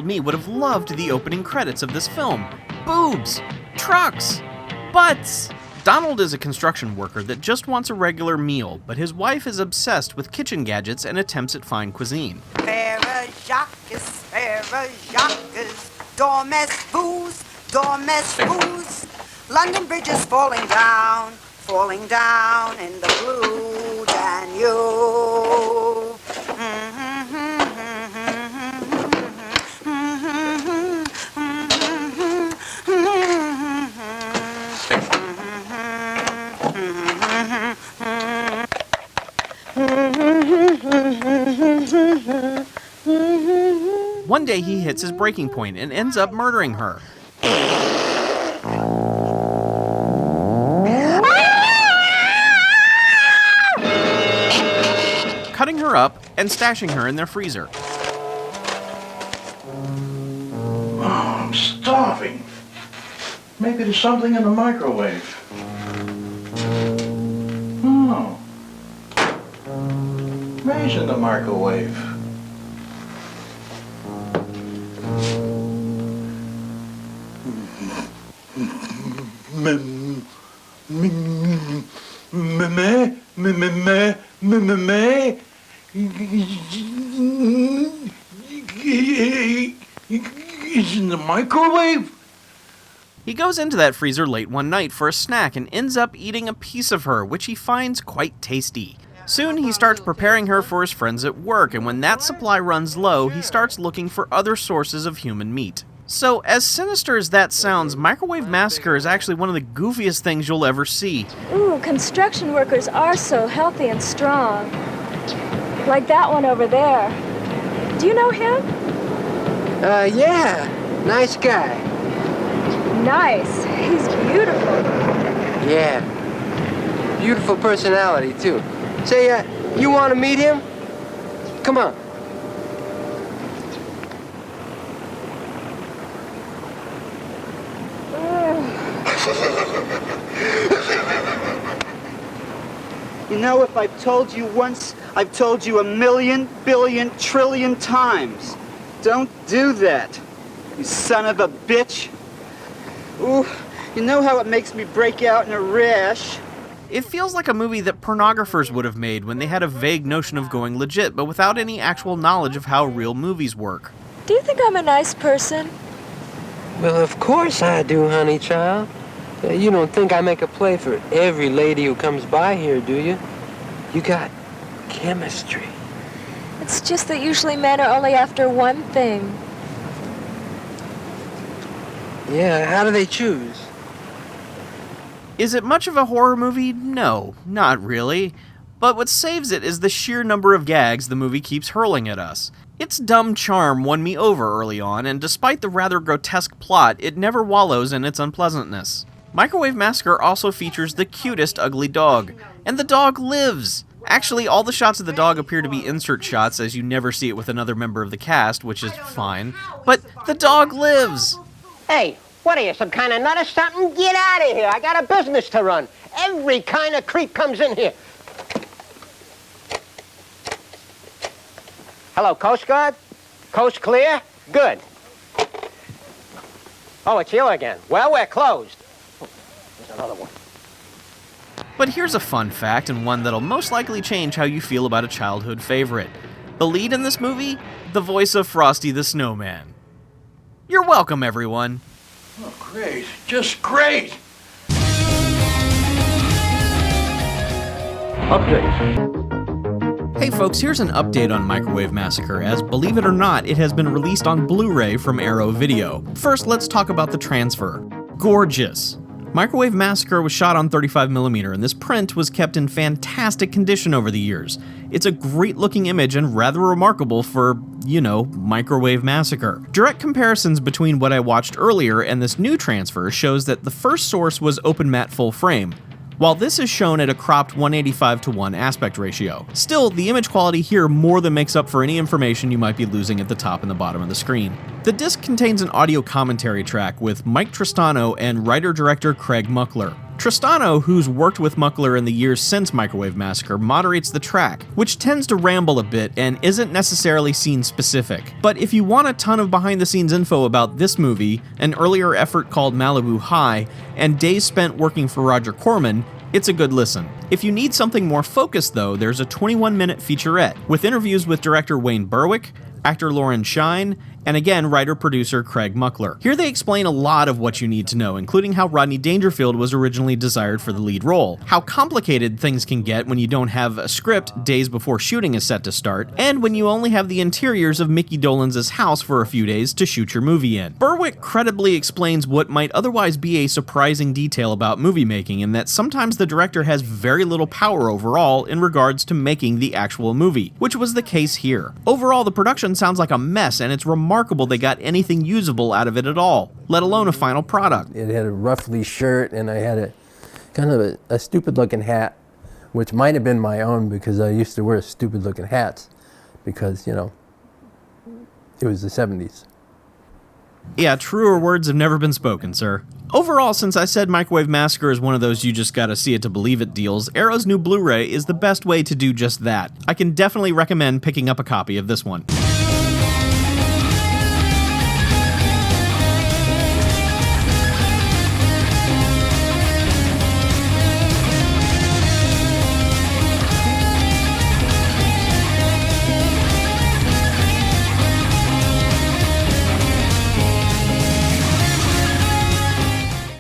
12-year-old me would have loved the opening credits of this film. Boobs, trucks, butts. Donald is a construction worker that just wants a regular meal, but his wife is obsessed with kitchen gadgets and attempts at fine cuisine. Dormes booze, London Bridge is falling down in the blue Danube. One day he hits his breaking point and ends up murdering her. Cutting her up and stashing her in their freezer. Oh, I'm starving. Maybe there's something in the microwave. Oh. May's in the microwave. It's in the microwave? He goes into that freezer late one night for a snack and ends up eating a piece of her, which he finds quite tasty. Soon he starts preparing her for his friends at work, and when that supply runs low, he starts looking for other sources of human meat. So, as sinister as that sounds, Microwave Massacre is actually one of the goofiest things you'll ever see. Ooh, construction workers are so healthy and strong. Like that one over there. Do you know him? Yeah. Nice guy. Nice. He's beautiful. Yeah. Beautiful personality, too. Say, you want to meet him? Come on. You know, if I've told you once, I've told you a million, billion, trillion times. Don't do that, you son of a bitch. Ooh, you know how it makes me break out in a rash? It feels like a movie that pornographers would have made when they had a vague notion of going legit, but without any actual knowledge of how real movies work. Do you think I'm a nice person? Well, of course I do, honey child. You don't think I make a play for every lady who comes by here, do you? You got chemistry. It's just that usually men are only after one thing. Yeah, how do they choose? Is it much of a horror movie? No, not really. But what saves it is the sheer number of gags the movie keeps hurling at us. Its dumb charm won me over early on, and despite the rather grotesque plot, it never wallows in its unpleasantness. Microwave Massacre also features the cutest ugly dog. And the dog lives! Actually, all the shots of the dog appear to be insert shots, as you never see it with another member of the cast, which is fine. But the dog lives! Hey, what are you, some kind of nut or something? Get out of here. I got a business to run. Every kind of creep comes in here. Hello, Coast Guard? Coast clear? Good. Oh, it's you again. Well, we're closed. Oh, there's another one. But here's a fun fact, and one that'll most likely change how you feel about a childhood favorite. The lead in this movie? The voice of Frosty the Snowman. You're welcome, everyone. Oh, great. Just great. Update. Hey folks, here's an update on Microwave Massacre, as believe it or not, it has been released on Blu-ray from Arrow Video. First, let's talk about the transfer. Gorgeous. Microwave Massacre was shot on 35mm, and this print was kept in fantastic condition over the years. It's a great looking image and rather remarkable for, you know, Microwave Massacre. Direct comparisons between what I watched earlier and this new transfer shows that the first source was open matte full frame, while this is shown at a cropped 185:1 aspect ratio. Still, the image quality here more than makes up for any information you might be losing at the top and the bottom of the screen. The disc contains an audio commentary track with Mike Tristano and writer-director Craig Muckler. Tristano, who's worked with Muckler in the years since Microwave Massacre, moderates the track, which tends to ramble a bit and isn't necessarily scene-specific. But if you want a ton of behind-the-scenes info about this movie, an earlier effort called Malibu High, and days spent working for Roger Corman, it's a good listen. If you need something more focused though, there's a 21-minute featurette, with interviews with director Wayne Berwick, actor Lauren Shine, and again, writer-producer Craig Muckler. Here they explain a lot of what you need to know, including how Rodney Dangerfield was originally desired for the lead role, how complicated things can get when you don't have a script days before shooting is set to start, and when you only have the interiors of Mickey Dolenz' house for a few days to shoot your movie in. Berwick credibly explains what might otherwise be a surprising detail about movie making, in that sometimes the director has very little power overall in regards to making the actual movie, which was the case here. Overall, the production sounds like a mess, and it's remarkable they got anything usable out of it at all, let alone a final product. It had a ruffly shirt, and I had a kind of a stupid-looking hat, which might have been my own because I used to wear stupid-looking hats because, you know, it was the 70s. Yeah, truer words have never been spoken, sir. Overall, since I said Microwave Massacre is one of those you just gotta see it to believe it deals, Arrow's new Blu-ray is the best way to do just that. I can definitely recommend picking up a copy of this one.